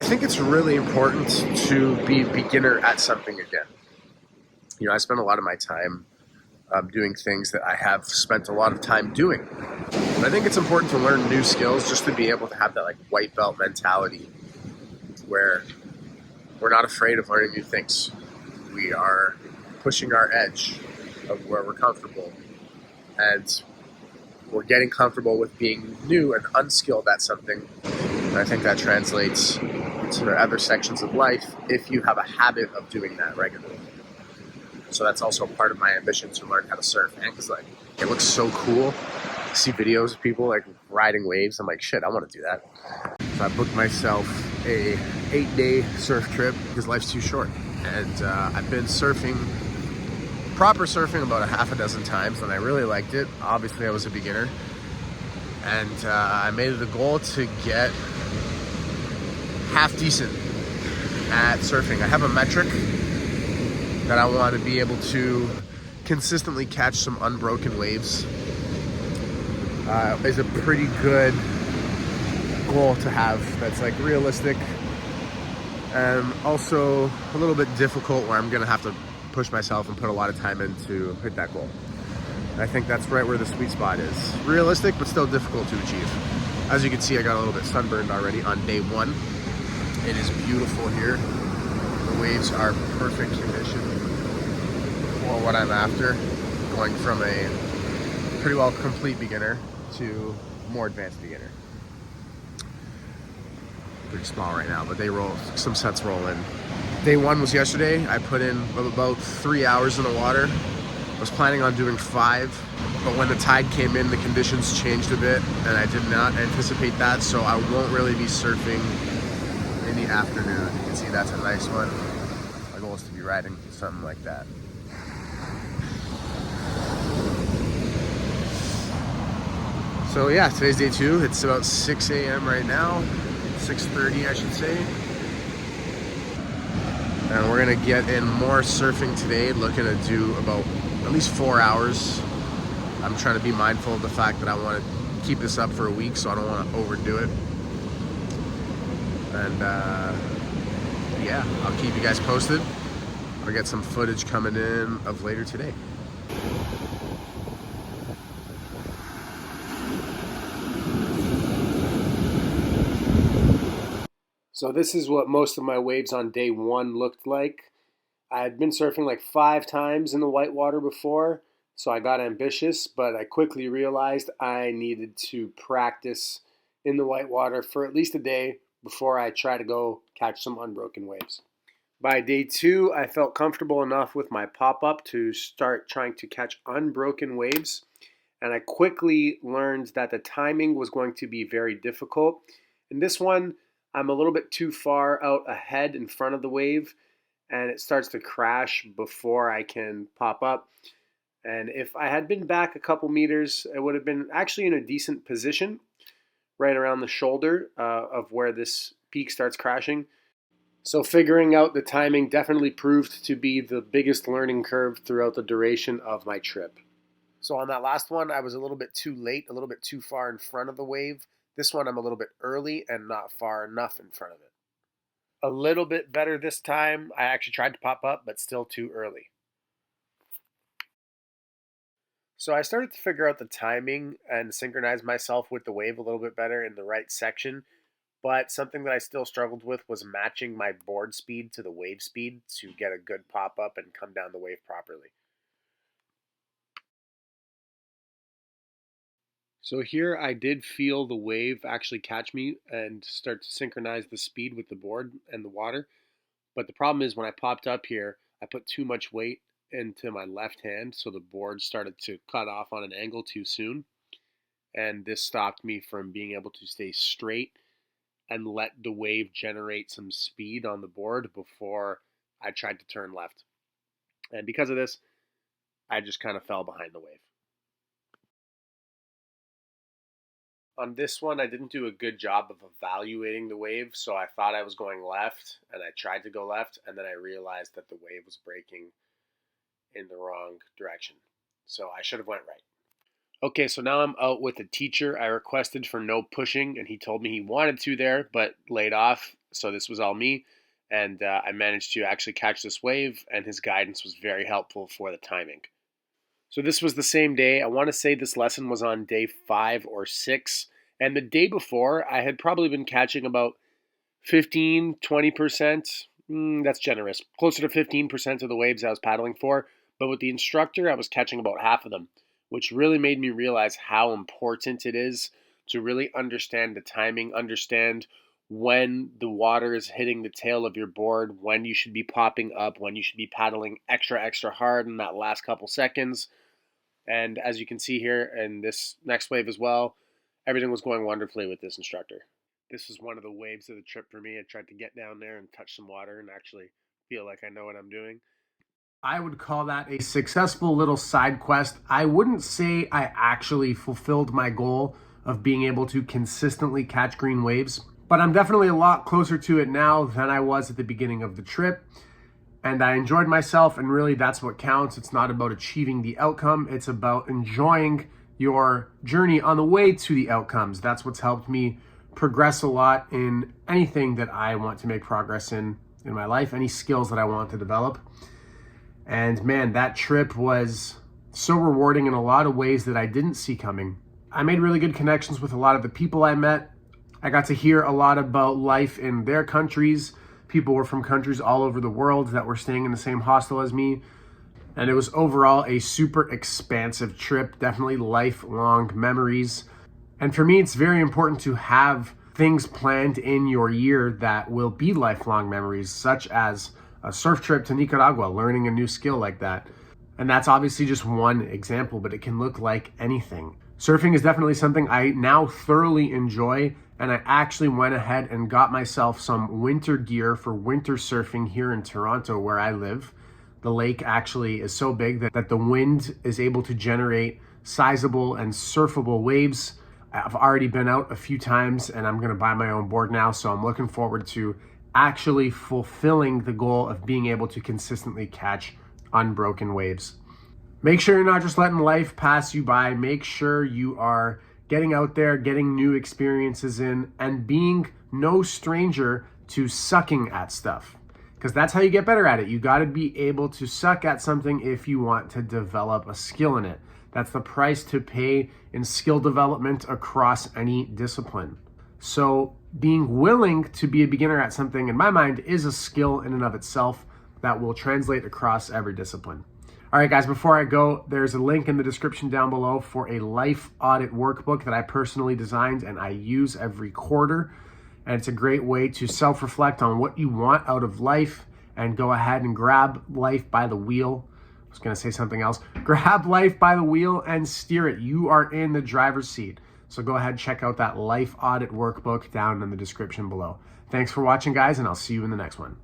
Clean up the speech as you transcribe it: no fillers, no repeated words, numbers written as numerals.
I think it's really important to be a beginner at something again. I spend a lot of my time doing things that I have spent a lot of time doing. And I think it's important to learn new skills just to be able to have that like white belt mentality where we're not afraid of learning new things. We are pushing our edge of where we're comfortable, and we're getting comfortable with being new and unskilled at something. And I think that translates to other sections of life if you have a habit of doing that regularly. So that's also part of my ambition to learn how to surf. And because like it looks so cool. I see videos of people like riding waves. I'm like, shit, I want to do that. So I booked myself a 8-day surf trip because life's too short. And I've been surfing, proper surfing, about a half a dozen times, and I really liked it. Obviously, I was a beginner. And I made it a goal to get half decent at surfing. I have a metric that I want to be able to consistently catch some unbroken waves. Is a pretty good goal to have that's like realistic and also a little bit difficult, where I'm gonna have to push myself and put a lot of time in to hit that goal. And I think that's right where the sweet spot is. Realistic, but still difficult to achieve. As you can see, I got a little bit sunburned already on day one. It is beautiful here. The waves are perfect condition for what I'm after, going from a pretty well complete beginner to more advanced beginner. Pretty small right now, but some sets roll in. Day one was yesterday. I put in about 3 hours in the water. I was planning on doing 5, but when the tide came in, the conditions changed a bit, and I did not anticipate that, so I won't really be surfing in the afternoon. You can see that's a nice one. My goal is to be riding something like that. So yeah, today's day 2. It's about 6 a.m. right now, 6:30 I should say. And we're gonna get in more surfing today, looking to do about at least 4 hours. I'm trying to be mindful of the fact that I want to keep this up for a week, so I don't want to overdo it. And yeah, I'll keep you guys posted. I'll get some footage coming in of later today. So this is what most of my waves on day 1 looked like. I had been surfing like 5 times in the whitewater before, so I got ambitious, but I quickly realized I needed to practice in the whitewater for at least a day before I try to go catch some unbroken waves. By day 2, I felt comfortable enough with my pop-up to start trying to catch unbroken waves, and I quickly learned that the timing was going to be very difficult. In this one, I'm a little bit too far out ahead in front of the wave, and it starts to crash before I can pop up. And if I had been back a couple meters, it would have been actually in a decent position right around the shoulder of where this peak starts crashing. So figuring out the timing definitely proved to be the biggest learning curve throughout the duration of my trip. So on that last one, I was a little bit too late, a little bit too far in front of the wave. This one, I'm a little bit early and not far enough in front of it. A little bit better this time. I actually tried to pop up, but still too early. So I started to figure out the timing and synchronize myself with the wave a little bit better in the right section. But something that I still struggled with was matching my board speed to the wave speed to get a good pop up and come down the wave properly. So here I did feel the wave actually catch me and start to synchronize the speed with the board and the water. But the problem is when I popped up here, I put too much weight into my left hand, so the board started to cut off on an angle too soon. And this stopped me from being able to stay straight and let the wave generate some speed on the board before I tried to turn left. And because of this, I just kind of fell behind the wave. On this one, I didn't do a good job of evaluating the wave, so I thought I was going left, and I tried to go left, and then I realized that the wave was breaking in the wrong direction. So I should have went right. Okay, so now I'm out with a teacher. I requested for no pushing, and he told me he wanted to there, but laid off. So this was all me, and I managed to actually catch this wave, and his guidance was very helpful for the timing. So this was the same day. I want to say this lesson was on day 5 or 6. And the day before, I had probably been catching about 15, 20%. That's generous. Closer to 15% of the waves I was paddling for. But with the instructor, I was catching about half of them, which really made me realize how important it is to really understand the timing, understand when the water is hitting the tail of your board, when you should be popping up, when you should be paddling extra, extra hard in that last couple seconds. And as you can see here in this next wave as well, everything was going wonderfully with this instructor. This was one of the waves of the trip for me. I tried to get down there and touch some water and actually feel like I know what I'm doing. I would call that a successful little side quest. I wouldn't say I actually fulfilled my goal of being able to consistently catch green waves, but I'm definitely a lot closer to it now than I was at the beginning of the trip. And I enjoyed myself, and really that's what counts. It's not about achieving the outcome. It's about enjoying your journey on the way to the outcomes. That's what's helped me progress a lot in anything that I want to make progress in my life, any skills that I want to develop. And man, that trip was so rewarding in a lot of ways that I didn't see coming. I made really good connections with a lot of the people I met. I got to hear a lot about life in their countries. People were from countries all over the world that were staying in the same hostel as me. And it was overall a super expansive trip, definitely lifelong memories. And for me, it's very important to have things planned in your year that will be lifelong memories, such as a surf trip to Nicaragua, learning a new skill like that. And that's obviously just one example, but it can look like anything. Surfing is definitely something I now thoroughly enjoy, and I actually went ahead and got myself some winter gear for winter surfing here in Toronto, where I live. The lake actually is so big that the wind is able to generate sizable and surfable waves. I've already been out a few times, and I'm going to buy my own board now, so I'm looking forward to actually fulfilling the goal of being able to consistently catch unbroken waves. Make sure you're not just letting life pass you by. Make sure you are getting out there, getting new experiences in, and being no stranger to sucking at stuff. Because that's how you get better at it. You got to be able to suck at something if you want to develop a skill in it. That's the price to pay in skill development across any discipline. So being willing to be a beginner at something, in my mind, is a skill in and of itself that will translate across every discipline. All right, guys, before I go, there's a link in the description down below for a life audit workbook that I personally designed and I use every quarter. And it's a great way to self-reflect on what you want out of life and go ahead and grab life by the wheel. I was going to say something else. Grab life by the wheel and steer it. You are in the driver's seat. So go ahead and check out that life audit workbook down in the description below. Thanks for watching, guys, and I'll see you in the next one.